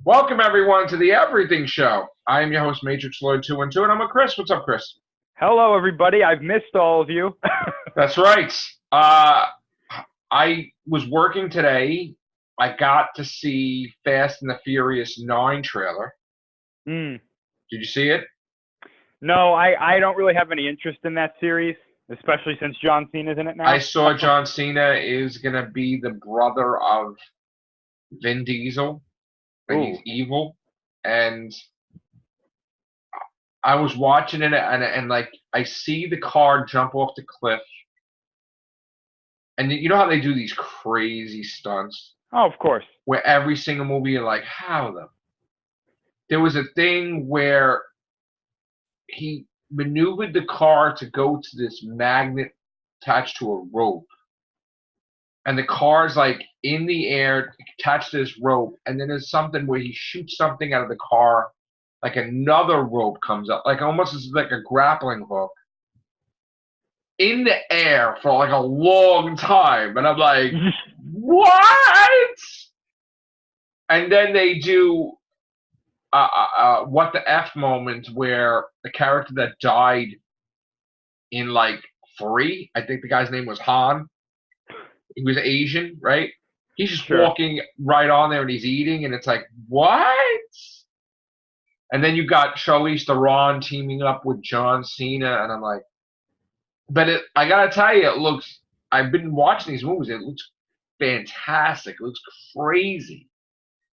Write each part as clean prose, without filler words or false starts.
Welcome, everyone, to the Everything Show. I am your host, Matrixlord212, and I'm with Chris. What's up, Chris? Hello, everybody. I've missed all of you. That's right. I was working today. I got to see Fast and the Furious 9 trailer. Mm. Did you see it? No, I don't really have any interest in that series, especially since John Cena's in it now. I saw John Cena is going to be the brother of Vin Diesel, and he's evil. And I was watching it, and like, I see the car jump off the cliff. And you know how they do these crazy stunts? Oh, of course. Where every single movie you're like, how the? There was a thing where he maneuvered the car to go to this magnet attached to a rope. And the car's like in the air attached to this rope. And then there's something where he shoots something out of the car, like another rope comes up, like almost as like a grappling hook, in the air for like a long time. And I'm like, what? And then they do what the F moment where the character that died in like 3, I think the guy's name was Han. He was Asian, right? He's just walking right on there and he's eating, and it's like, what? And then you got Charlize Theron teaming up with John Cena, and I'm like, but I gotta tell you, I've been watching these movies, it looks fantastic. It looks crazy.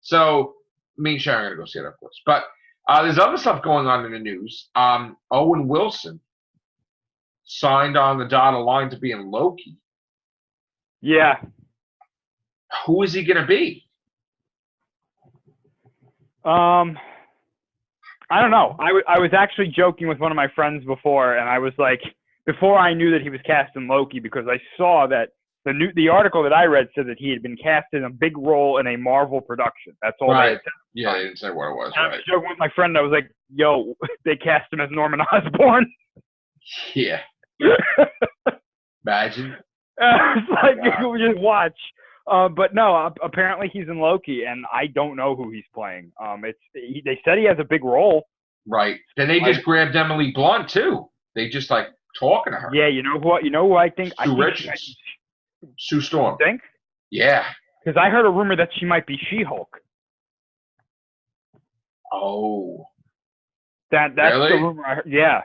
So, me and Sharon are gonna go see it, of course. But there's other stuff going on in the news. Owen Wilson signed on the dotted line to be in Loki. Yeah. Who is he gonna be? I don't know. I was actually joking with one of my friends before, and I was like, before I knew that he was cast in Loki, because I saw that the article that I read said that he had been cast in a big role in a Marvel production. That's all right. They said. Yeah, they didn't say what it was. And I was joking with my friend. I was like, yo, they cast him as Norman Osborn. Yeah. Imagine. It's like, we just watch. But no, apparently he's in Loki, and I don't know who he's playing. They said he has a big role. Right. Then they just grabbed Emily Blunt too. They just like talking to her. Yeah, you know what? You know who I think? Sue Storm. You think? Yeah. Because I heard a rumor that she might be She-Hulk. Oh. That's really? The rumor I heard. Yeah.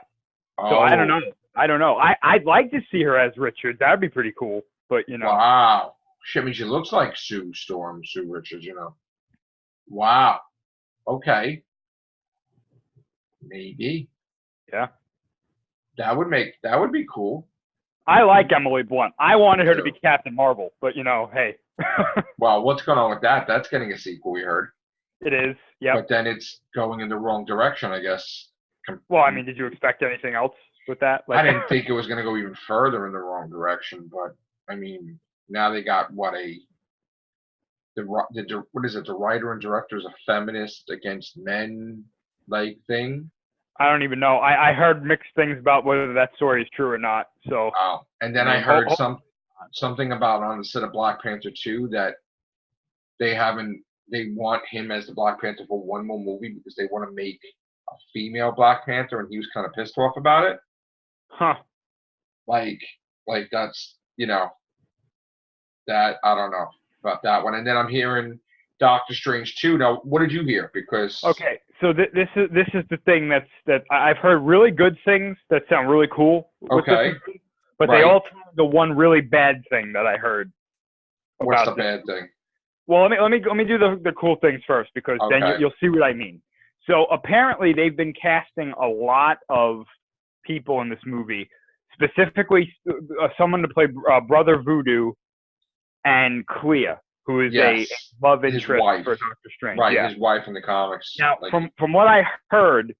Oh. So I don't know. I'd like to see her as Richard. That'd be pretty cool. But you know. Wow. Shit, I mean, she looks like Sue Richards, you know. Wow. Okay. Maybe. Yeah. That would be cool. I like Emily Blunt. I wanted her to be Captain Marvel, but you know, hey. Well, what's going on with that? That's getting a sequel, we heard. It is, yeah. But then it's going in the wrong direction, I guess. Well, I mean, did you expect anything else with that? I didn't think it was going to go even further in the wrong direction, but I mean, now they got what is it? The writer and director is a feminist against men like thing. I don't even know. I heard mixed things about whether that story is true or not. So. Oh, and then I heard something about on the set of Black Panther 2 that they want him as the Black Panther for one more movie because they want to make a female Black Panther, and he was kind of pissed off about it. Huh. Like that's, you know, that I don't know about that one. And then I'm hearing Doctor Strange 2. Now, what did you hear? Because okay, so this is the thing that I've heard really good things that sound really cool. Okay. But they all tell me the one really bad thing that I heard. What's the bad thing? Well, let me do the cool things first, because then you'll see what I mean. So apparently they've been casting a lot of people in this movie, specifically someone to play Brother Voodoo and Clea, who is a love interest for Doctor Strange. Right, his wife in the comics. Now, from what I heard,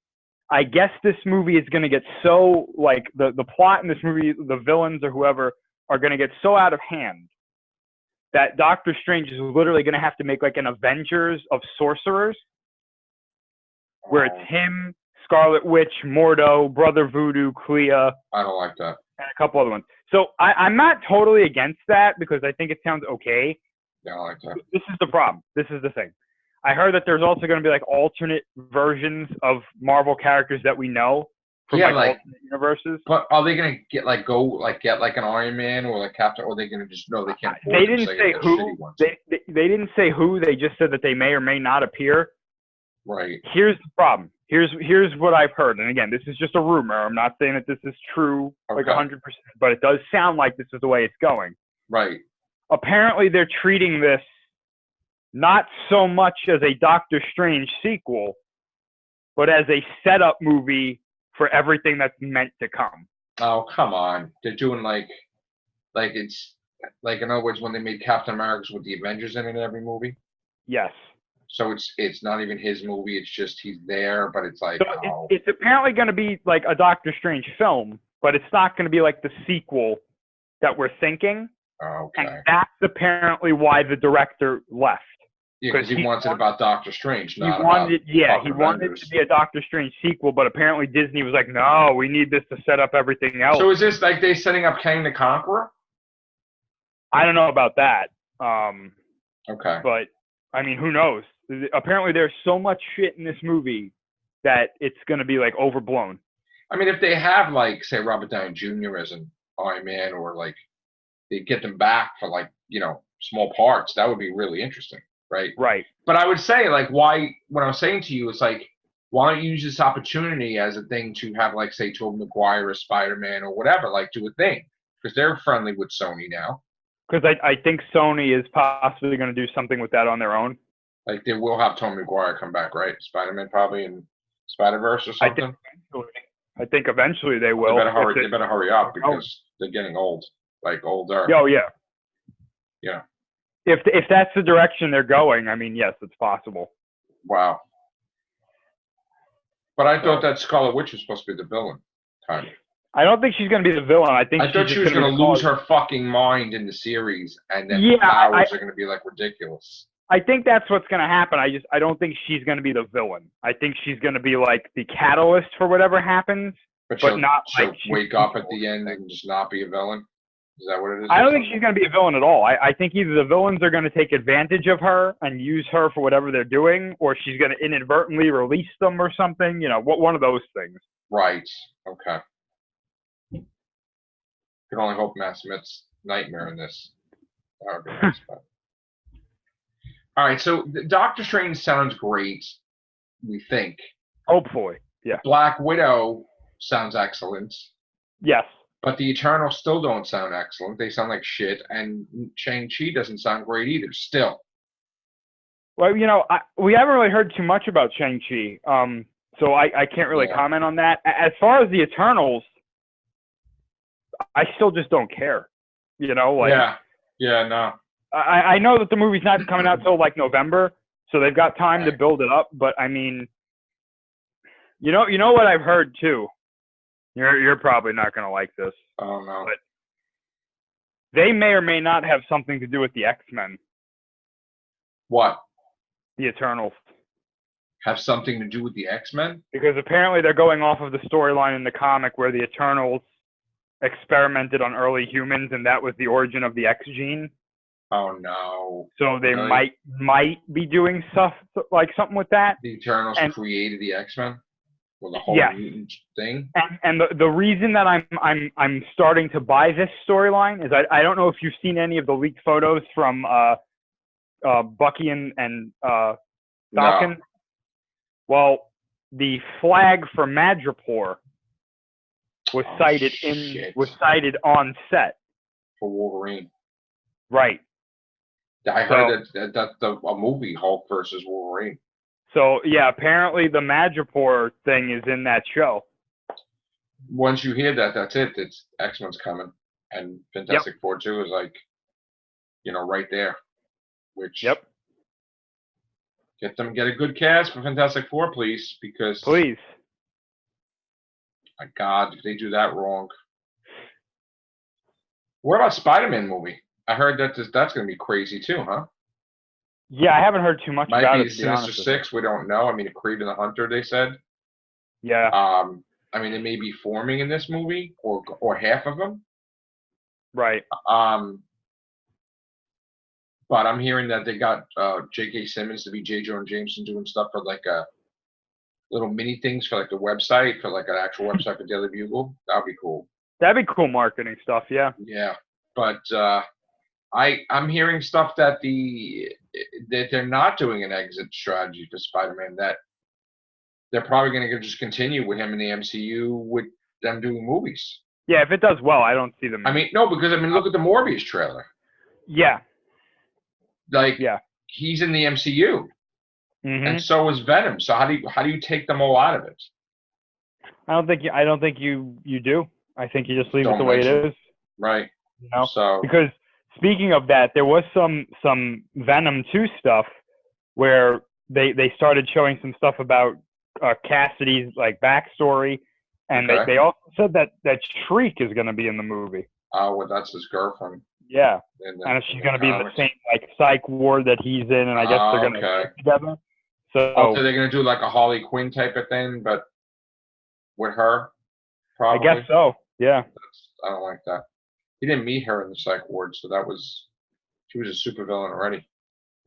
I guess this movie is going to get so, like, the plot in this movie, the villains or whoever, are going to get so out of hand that Doctor Strange is literally going to have to make, like, an Avengers of sorcerers, where it's him, Scarlet Witch, Mordo, Brother Voodoo, Clea. I don't like that. And a couple other ones. So I'm not totally against that, because I think it sounds okay. Yeah, I like that. This is the problem. This is the thing. I heard that there's also going to be like alternate versions of Marvel characters that we know from like alternate universes. But are they going to get like an Iron Man or like Captain? Or are they going to just they can't afford They didn't say who. They didn't say who. They just said that they may or may not appear. Right. Here's the problem. Here's what I've heard, and again, this is just a rumor. I'm not saying that this is true like 100%, but it does sound like this is the way it's going. Right. Apparently, they're treating this not so much as a Doctor Strange sequel, but as a setup movie for everything that's meant to come. Oh, come on. They're doing like it's like, in other words, when they made Captain America with the Avengers in it every movie. Yes. So it's not even his movie. It's just he's there, but it's like, so it's apparently going to be like a Doctor Strange film, but it's not going to be like the sequel that we're thinking. Okay. And that's apparently why the director left. Yeah, because he wanted about Doctor Strange, not he wanted Avengers. it to be a Doctor Strange sequel, but apparently Disney was like, no, we need this to set up everything else. So is this like they setting up Kang the Conqueror? I don't know about that. Okay. But, I mean, who knows? Apparently there's so much shit in this movie that it's going to be, like, overblown. I mean, if they have, like, say, Robert Downey Jr. as an Iron Man, or, like, they get them back for, like, small parts, that would be really interesting, right? Right. But I would say, like, what I was saying to you is, like, why don't you use this opportunity as a thing to have, like, say, Tobey Maguire or Spider-Man or whatever, like, do a thing? Because they're friendly with Sony now. Because I think Sony is possibly going to do something with that on their own. Like, they will have Tobey Maguire come back, right? Spider-Man probably in Spider-Verse or something? I think eventually they will. They better hurry up because they're getting old. Like, older. Oh, yeah. Yeah. If that's the direction they're going, I mean, yes, it's possible. Wow. But I thought that Scarlet Witch was supposed to be the villain, kind of. I don't think she's going to be the villain. I thought she was going to lose her fucking mind in the series, and then the powers are going to be, like, ridiculous. I think that's what's going to happen. I don't think she's going to be the villain. I think she's going to be, like, the catalyst for whatever happens, but she'll wake up at the end and just not be a villain? Is that what it is? I don't think she's going to be a villain at all. I think either the villains are going to take advantage of her and use her for whatever they're doing, or she's going to inadvertently release them or something. One of those things. Right. Okay. Can only hope Matt Smith's nightmare in this. That would be nice, but. All right, so Doctor Strange sounds great, we think. Hopefully, yeah. Black Widow sounds excellent. Yes. But the Eternals still don't sound excellent. They sound like shit, and Shang-Chi doesn't sound great either, still. Well, we haven't really heard too much about Shang-Chi, so I can't really comment on that. As far as the Eternals, I still just don't care, Yeah, no. I know that the movie's not coming out till like November, so they've got time to build it up. But I mean, you know what I've heard too. You're probably not gonna like this. Oh no. But they may or may not have something to do with the X-Men. What? The Eternals. Have something to do with the X-Men? Because apparently they're going off of the storyline in the comic where the Eternals experimented on early humans, and that was the origin of the X gene. Oh no! So they might be doing stuff like something with that. The Eternals created the X-Men, or the whole mutant thing. And the reason that I'm starting to buy this storyline is I don't know if you've seen any of the leaked photos from Bucky and Falcon. No. Well, the flag for Madripoor was sighted on set for Wolverine. Right. I heard that's a movie, Hulk versus Wolverine. So yeah, apparently the Madripoor thing is in that show. Once you hear that, that's it. It's X-Men's coming, and Fantastic Four 2 is like, right there. Which get a good cast for Fantastic Four, please, because please. My God, if they do that wrong. What about Spider-Man movie? I heard that that's going to be crazy too, huh? Yeah, I haven't heard too much about it. Might be Sinister Six. We don't know. I mean, Creed and the Hunter, they said. Yeah. I mean, they may be forming in this movie, or half of them. Right. But I'm hearing that they got J.K. Simmons to be J. Jonah Jameson doing stuff for like a little mini things for like the website, for like an actual website for Daily Bugle. That'd be cool. That'd be cool marketing stuff, yeah. Yeah, but I'm hearing stuff that they're not doing an exit strategy for Spider-Man. That they're probably going to just continue with him in the MCU with them doing movies. Yeah, if it does well, I don't see them. I mean, no, because look at the Morbius trailer. Yeah. Like, yeah, he's in the MCU, and so is Venom. So how do you take them all out of it? I don't think you do. I think you just leave it the way it is. Right. You know? So because speaking of that, there was some Venom 2 stuff where they started showing some stuff about Cassidy's like backstory, and they also said that Shriek is going to be in the movie. Oh, well, that's his girlfriend. Yeah, and she's going to be in the same like psych ward that he's in, and I guess they're going to work together. So they're going to do like a Harley Quinn type of thing, but with her, probably. I guess so. Yeah. I don't like that. He didn't meet her in the psych ward, so she was a supervillain already.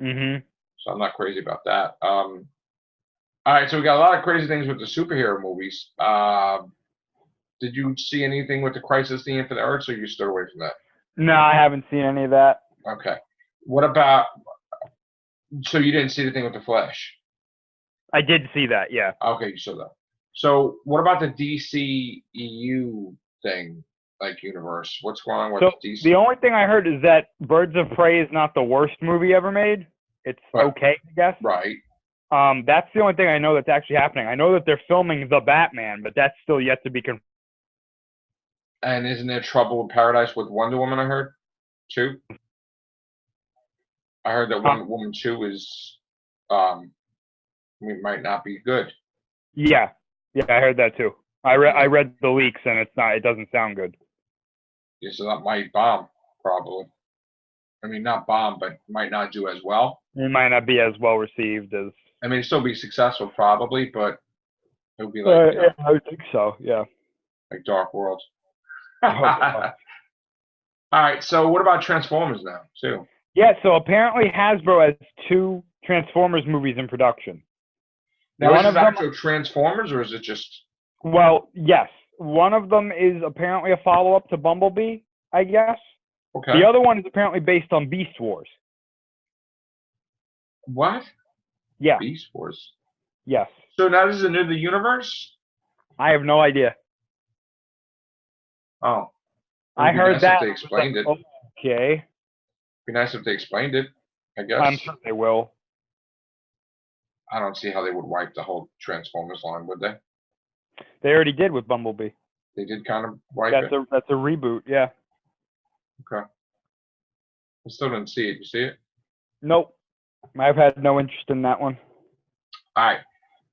So I'm not crazy about that. All right, so we got a lot of crazy things with the superhero movies. Did you see anything with the Crisis the Infinite Earths, or you stood away from that? No, I haven't seen any of that. Okay. What about? So you didn't see the thing with the Flash? I did see that. Yeah. Okay, you saw that. So what about the DCEU thing, like universe? What's going on with DC? The only thing I heard is that Birds of Prey is not the worst movie ever made. It's okay, I guess. Right. That's the only thing I know that's actually happening. I know that they're filming The Batman, but that's still yet to be confirmed. And isn't there Trouble in Paradise with Wonder Woman, I heard, too? I heard that Wonder Woman 2 is, might not be good. Yeah, I heard that too. I read the leaks, and it doesn't sound good. Yeah, so that might bomb, probably. I mean, not bomb, but might not do as well. It might not be as well received as. I mean, it'll still be successful, probably, but it'll be like. Yeah, I think so. Yeah. Like Dark World. All right, so what about Transformers now, too? Yeah, so apparently Hasbro has 2 Transformers movies in production. Now, is it actual Transformers, or is it just... Well, yes. One of them is apparently a follow-up to Bumblebee, I guess. Okay. The other one is apparently based on Beast Wars. What? Yeah. Beast Wars? Yes. So now this is a new universe? I have no idea. Oh. I heard that. If they explained it. Okay. Be nice if they explained it, I guess. I'm sure they will. I don't see how they would wipe the whole Transformers line, would they? They already did with Bumblebee. They did kind of wipe it? That's a reboot, yeah. Okay. I still didn't see it. You see it? Nope. I've had no interest in that one. All right.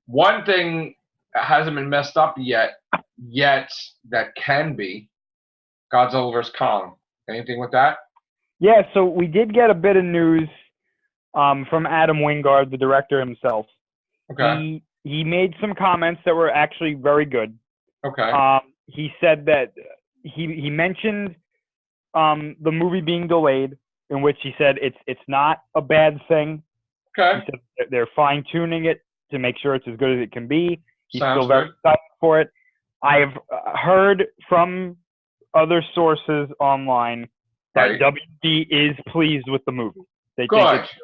One thing that hasn't been messed up yet that can be Godzilla vs. Kong. Anything with that? Yeah, so we did get a bit of news from Adam Wingard, the director himself. Okay. He made some comments that were actually very good. Okay. He said that he mentioned the movie being delayed, in which he said it's not a bad thing. Okay. He said they're fine-tuning it to make sure it's as good as it can be. He's Sounds still very excited for it. I've heard from other sources online that WB is pleased with the movie. They think it's good.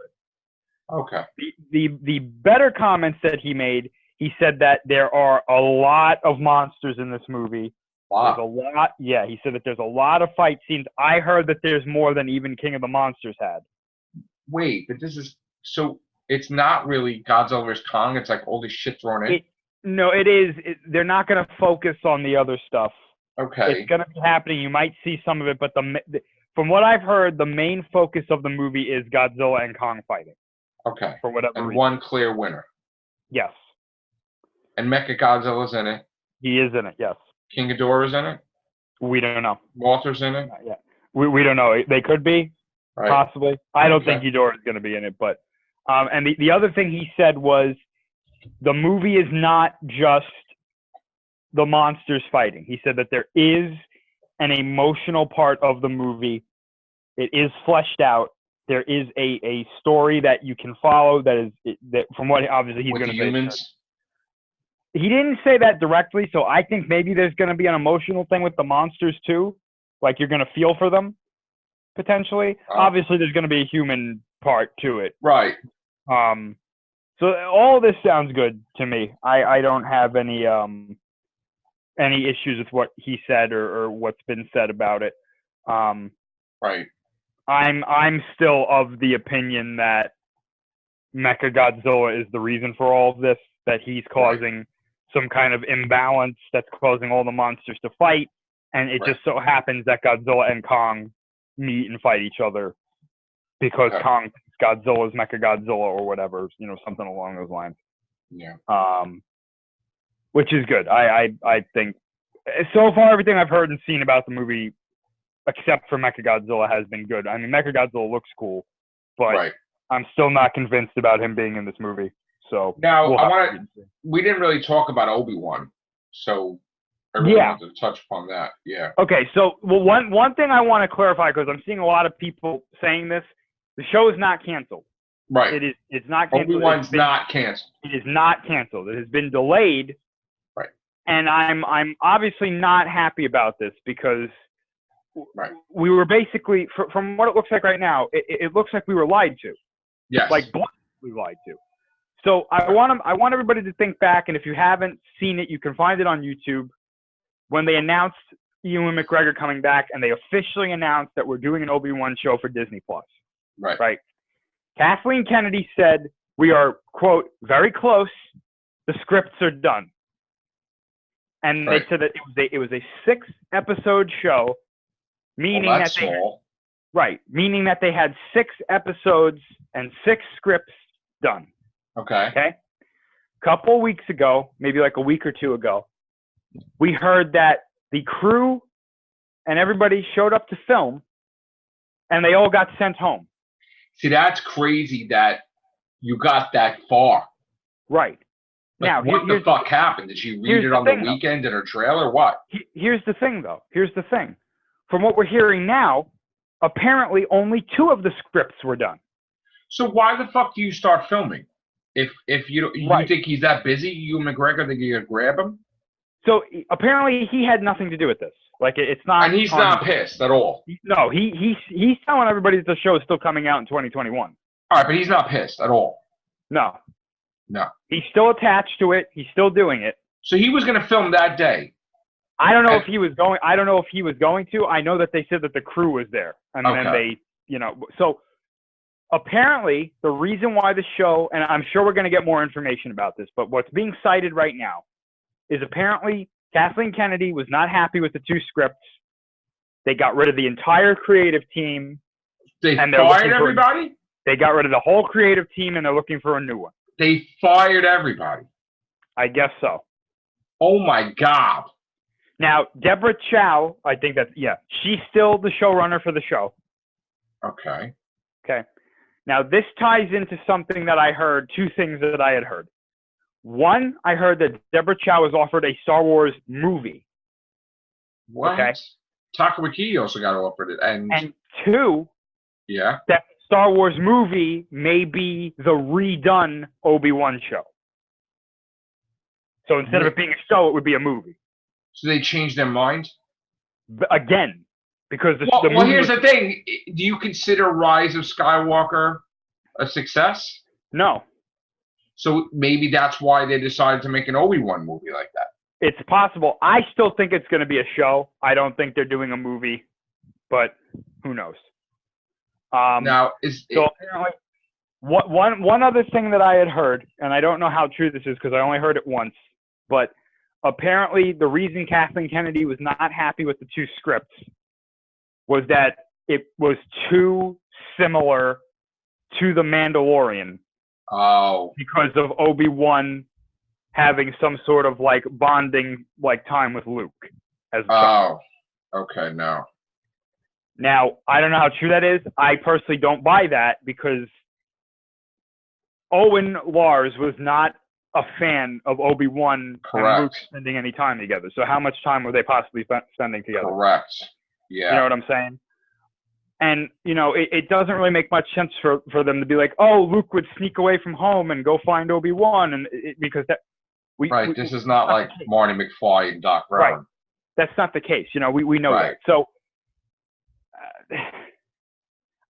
Okay. The better comments that he made, he said that there are a lot of monsters in this movie. Wow. There's a lot. Yeah, he said that there's a lot of fight scenes. I heard that there's more than even King of the Monsters had. Wait, but this is so. It's not really Godzilla vs. Kong. It's like all this shit thrown in. No, it is. They're not going to focus on the other stuff. Okay. It's going to be happening. You might see some of it, but from what I've heard, the main focus of the movie is Godzilla and Kong fighting. Okay. For whatever reason. One clear winner. Yes. And Mechagodzilla's in it. He is in it, yes. King Ghidorah's in it? We don't know. Walter's in it? Yeah. We don't know. They could be, possibly. I don't think Ghidorah is going to be in it. But and the other thing he said was the movie is not just the monsters fighting. He said that there is an emotional part of the movie. It is fleshed out. there is a story that you can follow that from what obviously he's With going the to say. humans? He didn't say that directly, so I think maybe there's going to be an emotional thing with the monsters too. Like you're going to feel for them, potentially. Obviously, there's going to be a human part to it. Right. So all this sounds good to me. I don't have any issues with what he said or what's been said about it. Right. I'm still of the opinion that Mechagodzilla is the reason for all of this, that he's causing some kind of imbalance that's causing all the monsters to fight, and it just so happens that Godzilla and Kong meet and fight each other because Kong thinks Godzilla is Mechagodzilla or whatever, something along those lines. Yeah. Which is good. I think so far everything I've heard and seen about the movie, except for Mechagodzilla, has been good. I mean, Mechagodzilla looks cool, but I'm still not convinced about him being in this movie. So now we didn't really talk about Obi-Wan, so I really wanted to touch upon that. Yeah. Okay, so one thing I want to clarify, because I'm seeing a lot of people saying this, the show is not canceled. Right. It's not canceled. Obi-Wan's not canceled. It is not canceled. It has been delayed. Right. And I'm obviously not happy about this because we were basically, from what it looks like right now, it looks like we were lied to. Yes. Like we lied to. So I want everybody to think back, and if you haven't seen it, you can find it on YouTube. When they announced Ewan McGregor coming back, and they officially announced that we're doing an Obi-Wan show for Disney Plus. Right. Kathleen Kennedy said, "We are, quote, very close. The scripts are done." And they said that it was a 6-episode show, meaning meaning that they had 6 episodes and 6 scripts done. Okay. Couple weeks ago, maybe like a week or two ago, we heard that the crew and everybody showed up to film, and they all got sent home. See, that's crazy that you got that far. Right. Now, what the fuck happened? Did she read it on the weekend in her trailer or what? Here's the thing, though. Here's the thing. From what we're hearing now, apparently only 2 of the scripts were done. So why the fuck do you start filming? If you think he's that busy, Ewan McGregor, think you're gonna grab him? So apparently he had nothing to do with this. Like it's not. And he's not pissed at all. No, he's telling everybody that the show is still coming out in 2021. All right, but he's not pissed at all. No. No. He's still attached to it. He's still doing it. So he was going to film that day. I don't know if he was going. I don't know if he was going to. I know that they said that the crew was there, and then they, so apparently the reason why the show, and I'm sure we're going to get more information about this, but what's being cited right now is apparently Kathleen Kennedy was not happy with the 2 scripts. They got rid of the entire creative team. They fired everybody? They got rid of the whole creative team, and they're looking for a new one. They fired everybody? I guess so. Oh, my God. Now, Deborah Chow, I think she's still the showrunner for the show. Okay. Now, this ties into something that I heard, 2 things that I had heard. One, I heard that Deborah Chow was offered a Star Wars movie. What? Okay. Taika Waititi also got offered it. And 2, that Star Wars movie may be the redone Obi-Wan show. So instead of it being a show, it would be a movie. So they changed their mind? Again, because the movie here's the thing. Do you consider Rise of Skywalker a success? No. So maybe that's why they decided to make an Obi-Wan movie like that. It's possible. I still think it's going to be a show. I don't think they're doing a movie, but who knows? Apparently, one other thing that I had heard, and I don't know how true this is because I only heard it once, but apparently the reason Kathleen Kennedy was not happy with the 2 scripts was that it was too similar to The Mandalorian. Oh. Because of Obi-Wan having some sort of like bonding like time with Luke as a child. Okay, no. Now, I don't know how true that is. I personally don't buy that because Owen Lars was not a fan of Obi-Wan and Luke spending any time together. So how much time were they possibly spending together? Correct. Yeah. You know what I'm saying? And, you know, it doesn't really make much sense for them to be like, oh, Luke would sneak away from home and go find Obi-Wan. And because that, this is not like Marty McFly and Doc Brown. Right. That's not the case. You know, we know Right. that. So,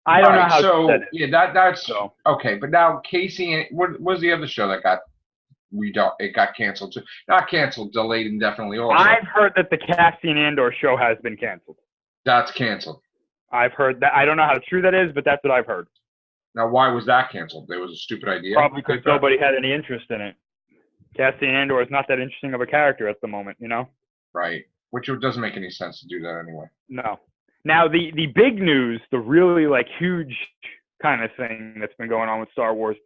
I don't know how so, to that's so. Okay. But now Casey, and what was the other show that got canceled too? Not canceled, delayed indefinitely also. I've heard that the Cassian Andor show has been canceled. That's canceled. I've heard that. I don't know how true that is, but that's what I've heard. Now, why was that canceled? It was a stupid idea. Probably because nobody had any interest in it. Cassian Andor is not that interesting of a character at the moment, you know? Right. Which doesn't make any sense to do that anyway. No. Now, the big news, the really, like, huge kind of thing that's been going on with Star Wars,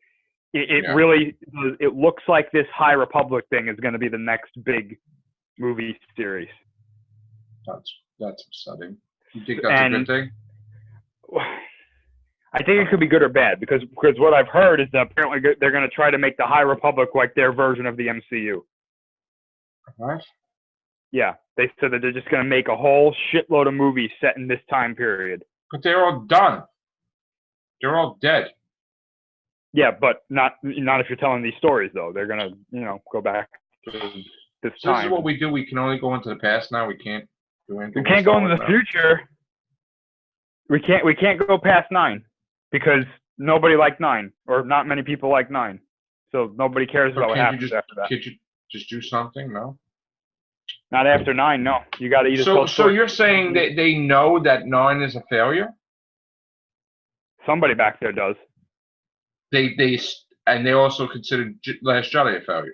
it really, it looks like this High Republic thing is going to be the next big movie series. That's upsetting. You think that's a good thing? I think it could be good or bad because what I've heard is that apparently they're going to try to make the High Republic like their version of the MCU. What? Yeah, they said that they're just going to make a whole shitload of movies set in this time period. But they're all done. They're all dead. Yeah, but not if you're telling these stories though. They're going to go back to this time. This is what we do. We can only go into the past now. We can't do anything. We can't go into the future. We can't go past 9 because nobody liked 9 or not many people like 9. So nobody cares about what happens after that. Can't you just do something? No. Not after 9. No, you got to either. So you're saying that they know that 9 is a failure? Somebody back there does. They also consider Last Jedi a failure.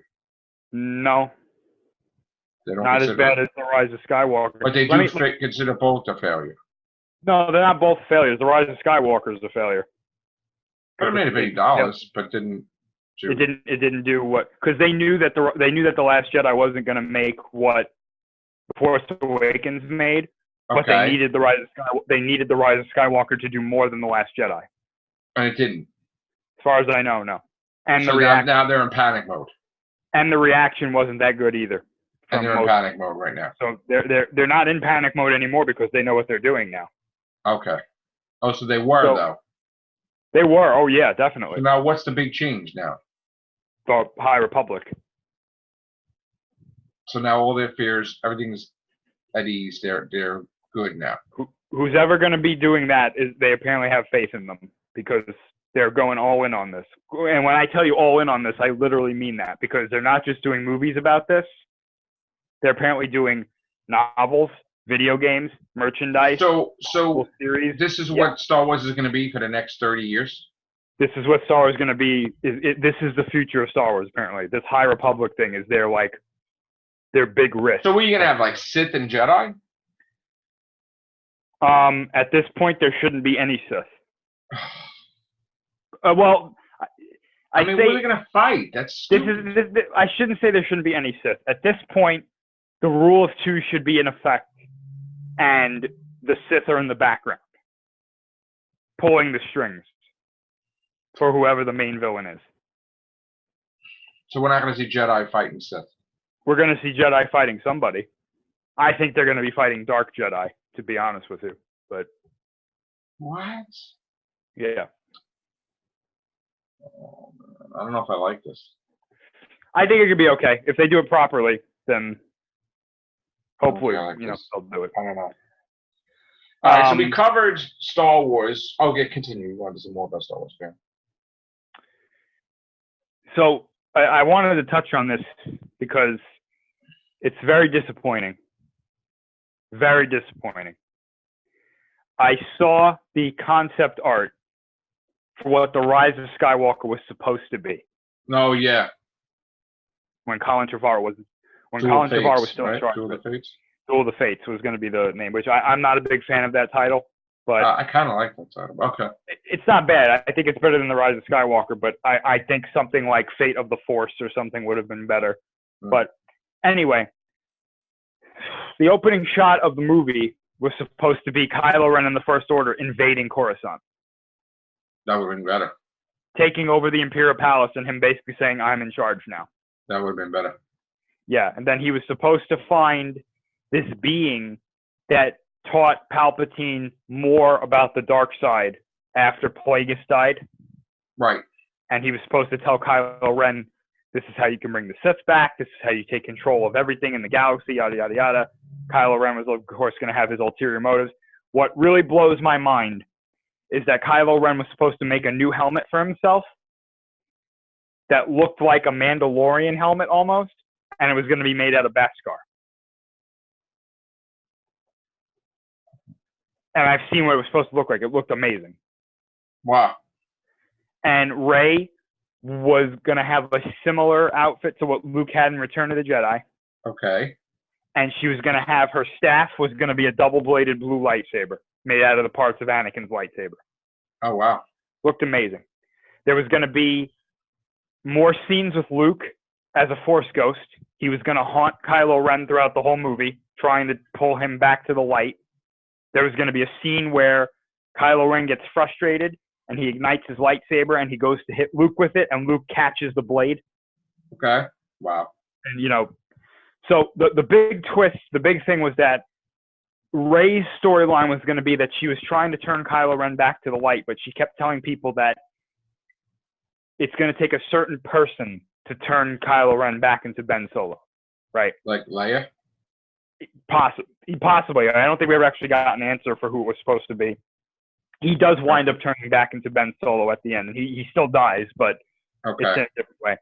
No. They don't not as bad as The Rise of Skywalker. But they do consider both a failure. No, they're not both failures. The Rise of Skywalker is a failure. It made $1 billion, but didn't. It didn't do what, because they knew that the Last Jedi wasn't going to make what The Force Awakens made, but they needed the Rise of Skywalker to do more than The Last Jedi. And it didn't. As far as I know, no. And so now they're in panic mode. And the reaction wasn't that good either. And they're in panic mode right now. So they're not in panic mode anymore because they know what they're doing now. Okay. Oh, so they were though. They were. Oh yeah, definitely. So now what's the big change now? The High Republic. So now all their fears, everything's at ease. They're good now. Who's ever going to be doing that is they apparently have faith in them because they're going all in on this. And when I tell you all in on this, I literally mean that because they're not just doing movies about this. They're apparently doing novels, video games, merchandise. So series. This is what Star Wars is going to be for the next 30 years? This is what Star Wars is going to be. This is the future of Star Wars, apparently. This High Republic thing is their big risk. So what are you going to have, like Sith and Jedi? At this point, there shouldn't be any Sith. Well, I mean, what are they going to fight? That's stupid. I shouldn't say there shouldn't be any Sith. At this point, the rule of 2 should be in effect, and the Sith are in the background, pulling the strings for whoever the main villain is. So we're not going to see Jedi fighting Sith? We're going to see Jedi fighting somebody. I think they're going to be fighting Dark Jedi, to be honest with you. But what? Yeah. Oh, man. I don't know if I like this. I think it could be okay. If they do it properly, then hopefully, they'll do it. I don't know. All right, so we covered Star Wars. Okay, continue. You wanted to say more about Star Wars, yeah. So I wanted to touch on this because it's very disappointing. Very disappointing. I saw the concept art for what The Rise of Skywalker was supposed to be. Oh, yeah. When Colin Trevorrow was still in charge. Duel of the Fates? Duel of the Fates was going to be the name, which I'm not a big fan of that title. But I kind of like that title. Okay. It's not bad. I think it's better than The Rise of Skywalker, but I think something like Fate of the Force or something would have been better. But anyway, the opening shot of the movie was supposed to be Kylo Ren and the First Order invading Coruscant. That would have been better. Taking over the Imperial Palace and him basically saying, I'm in charge now. That would have been better. Yeah, and then he was supposed to find this being that taught Palpatine more about the dark side after Plagueis died. Right. And he was supposed to tell Kylo Ren, this is how you can bring the Sith back. This is how you take control of everything in the galaxy, yada, yada, yada. Kylo Ren was, of course, going to have his ulterior motives. What really blows my mind is that Kylo Ren was supposed to make a new helmet for himself that looked like a Mandalorian helmet almost, and it was going to be made out of Beskar. And I've seen what it was supposed to look like. It looked amazing. Wow. And Rey was going to have a similar outfit to what Luke had in Return of the Jedi. Okay. And she was going to have her staff was going to be a double-bladed blue lightsaber made out of the parts of Anakin's lightsaber. Oh, wow. Looked amazing. There was going to be more scenes with Luke as a Force ghost. He was going to haunt Kylo Ren throughout the whole movie, trying to pull him back to the light. There was going to be a scene where Kylo Ren gets frustrated and he ignites his lightsaber and he goes to hit Luke with it and Luke catches the blade. Okay. Wow. And, so the big twist, the big thing was that Rey's storyline was going to be that she was trying to turn Kylo Ren back to the light, but she kept telling people that it's going to take a certain person to turn Kylo Ren back into Ben Solo, right? Like Leia? Possibly. I don't think we ever actually got an answer for who it was supposed to be. He does wind up turning back into Ben Solo at the end. He still dies, but it's in a different way.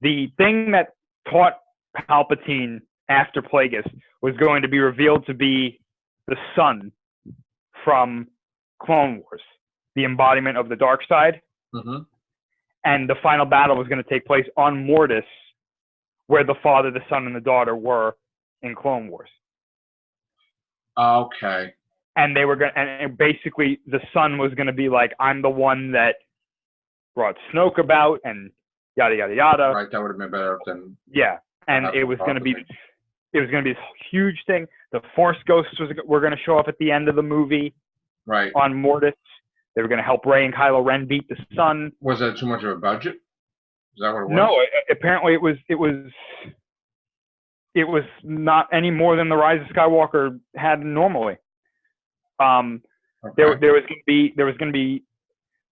The thing that taught Palpatine after Plagueis was going to be revealed to be the son from Clone Wars, the embodiment of the dark side. Mm-hmm. And the final battle was going to take place on Mortis, where the father, the son, and the daughter were in Clone Wars. Okay. And they were going, and basically the son was going to be like, I'm the one that brought Snoke about, and yada yada yada. Right, that would have been better than. Yeah, and it was going to be, this huge thing. The Force Ghosts were going to show up at the end of the movie. Right. On Mortis, they were going to help Rey and Kylo Ren beat the sun. Was that too much of a budget? Is that what it was? No, apparently it was not any more than the Rise of Skywalker had normally. Okay. There was going to be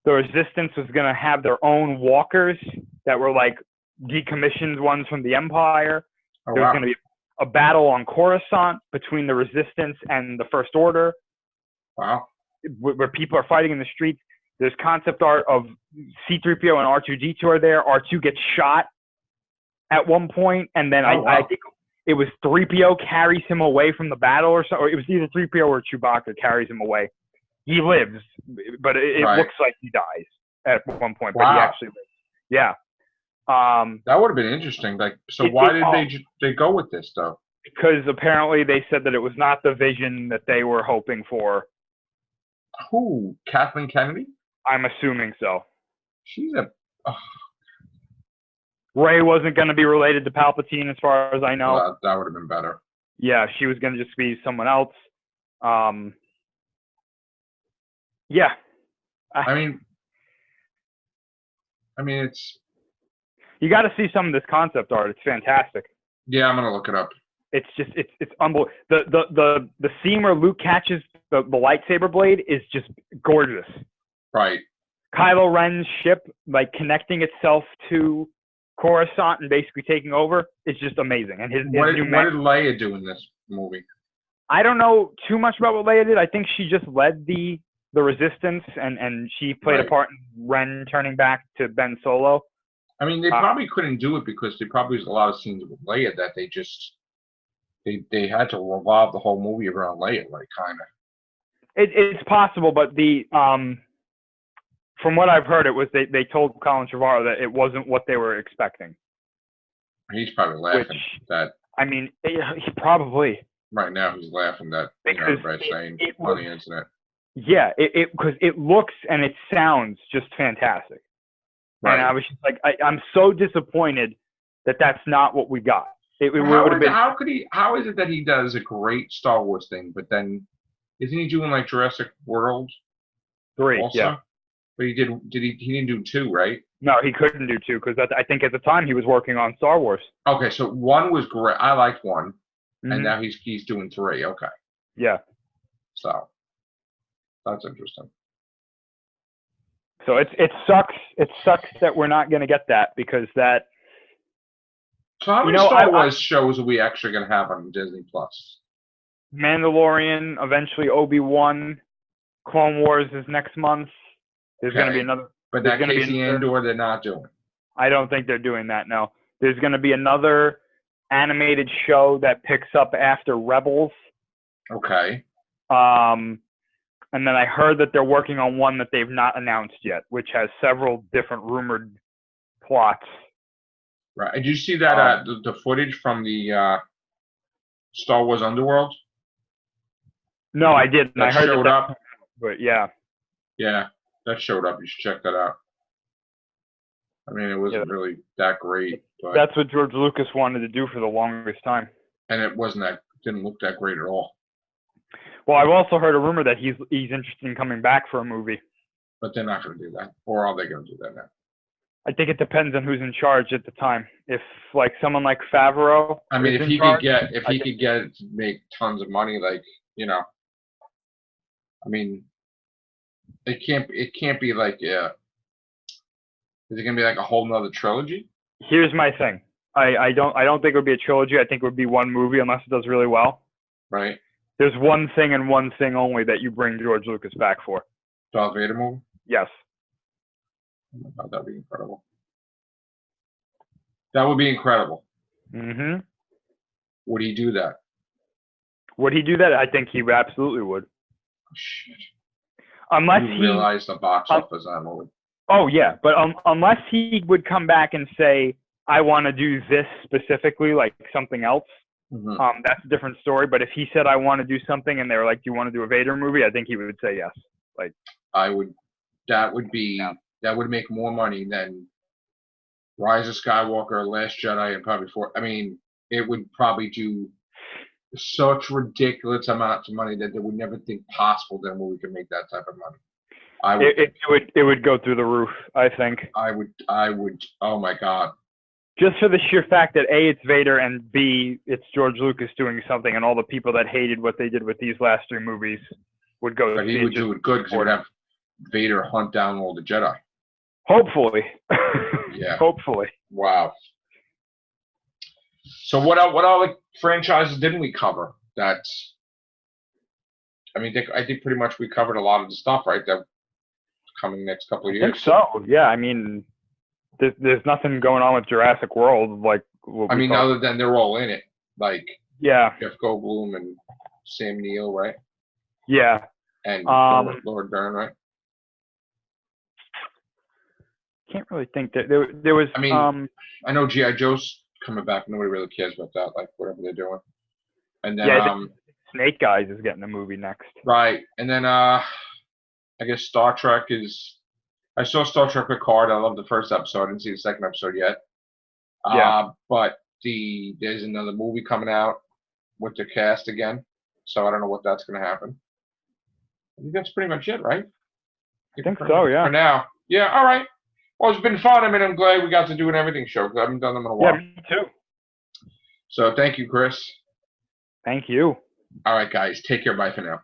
the Resistance was going to have their own walkers that were like decommissioned ones from the Empire. Oh, there was going to be a battle on Coruscant between the Resistance and the First Order. Wow. Where people are fighting in the streets. There's concept art of C-3PO and R2-D2 are there. R2 gets shot at one point, and then I think it was 3PO carries him away from the battle or so. Or it was either 3PO or Chewbacca carries him away. He lives, but it looks like he dies at one point, but he actually lives. Yeah. That would have been interesting. Like, so why did they go with this though? Because apparently they said that it was not the vision that they were hoping for. Who? Kathleen Kennedy? I'm assuming so. She's a. Rey wasn't going to be related to Palpatine, as far as I know. Well, that would have been better. Yeah, she was going to just be someone else. Yeah. I mean, it's. You got to see some of this concept art. It's fantastic. Yeah, I'm gonna look it up. It's just it's unbelievable. The scene where Luke catches the lightsaber blade is just gorgeous. Right. Kylo Ren's ship like connecting itself to Coruscant and basically taking over is just amazing. And what did Leia do in this movie? I don't know too much about what Leia did. I think she just led the Resistance and she played a part in Ren turning back to Ben Solo. I mean, they probably couldn't do it because there probably was a lot of scenes with Leia that they had to revolve the whole movie around Leia, like kind of. It's possible, but from what I've heard, it was they told Colin Trevorrow that it wasn't what they were expecting. He's probably laughing that. I mean, he probably. Right now, he's laughing that Brad saying on the internet. Yeah, because it looks and it sounds just fantastic. Right. And I was just like, I'm so disappointed that that's not what we got. How is it that he does a great Star Wars thing, but then isn't he doing like Jurassic World 3? Also? Yeah. But he didn't do 2, right? No, he couldn't do 2 because I think at the time he was working on Star Wars. Okay, so 1 was great. I liked 1, and now he's doing 3. Okay. Yeah. So that's interesting. So it sucks. It sucks that we're not going to get that because that. So how many Star Wars shows are we actually going to have on Disney Plus? Mandalorian, eventually Obi-Wan, Clone Wars is next month. There's going to be another. But that Casey Andor, they're not doing. I don't think they're doing that, no. There's going to be another animated show that picks up after Rebels. Okay. And then I heard that they're working on one that they've not announced yet, which has several different rumored plots. Right. Did you see that the footage from the Star Wars Underworld? No, I didn't. That I heard showed up. But yeah. Yeah, that showed up. You should check that out. I mean, it wasn't really that great. But that's what George Lucas wanted to do for the longest time. And it didn't look that great at all. Well, I've also heard a rumor that he's interested in coming back for a movie. But they're not going to do that. Or are they going to do that now? I think it depends on who's in charge at the time. If like someone like Favreau. I mean, if he could get it to make tons of money, like, you know, I mean, it can't be like is it gonna be like a whole nother trilogy? Here's my thing. I don't think it would be a trilogy. I think it would be one movie unless it does really well. Right. There's one thing and one thing only that you bring George Lucas back for. Darth Vader movie? Yes. Oh my God, that'd be incredible. That would be incredible. Mm-hmm. Would he do that? Would he do that? I think he absolutely would. Oh, shit. Unless you realize the box office on movie. Oh yeah, but unless he would come back and say, "I want to do this specifically, like something else," that's a different story. But if he said, "I want to do something," and they were like, "Do you want to do a Vader movie?" I think he would say yes. Like I would. That would be. Yeah. That would make more money than Rise of Skywalker, Last Jedi, and probably I mean, it would probably do such ridiculous amounts of money that they would never think possible that a movie could make that type of money. It would go through the roof, I think. I would. Oh my God. Just for the sheer fact that A, it's Vader, and B, it's George Lucas doing something, and all the people that hated what they did with these last three movies would go. But he would do it good because he would have Vader hunt down all the Jedi. Hopefully. Yeah. Hopefully. Wow. So what other franchises didn't we cover? I think pretty much we covered a lot of the stuff, right? That coming next couple of years. I think so. Yeah. I mean, there's nothing going on with Jurassic World. Like, other than they're all in it. Like, yeah, Jeff Goldblum and Sam Neill, right? Yeah. And Lord Byrne, right? Can't really think that there was. I mean, I know G.I. Joe's coming back. Nobody really cares about that. Like, whatever they're doing. And then Snake Eyes is getting a movie next. Right. And then I guess Star Trek is. I saw Star Trek Picard. I love the first episode. I didn't see the second episode yet. Yeah. But there's another movie coming out with the cast again. So I don't know what that's going to happen. I think that's pretty much it, right? I think so, yeah. For now. Yeah, all right. Well, it's been fun. I mean, I'm glad we got to do an everything show because I haven't done them in a while. Yeah, me too. So thank you, Chris. Thank you. All right, guys. Take care. Bye for now.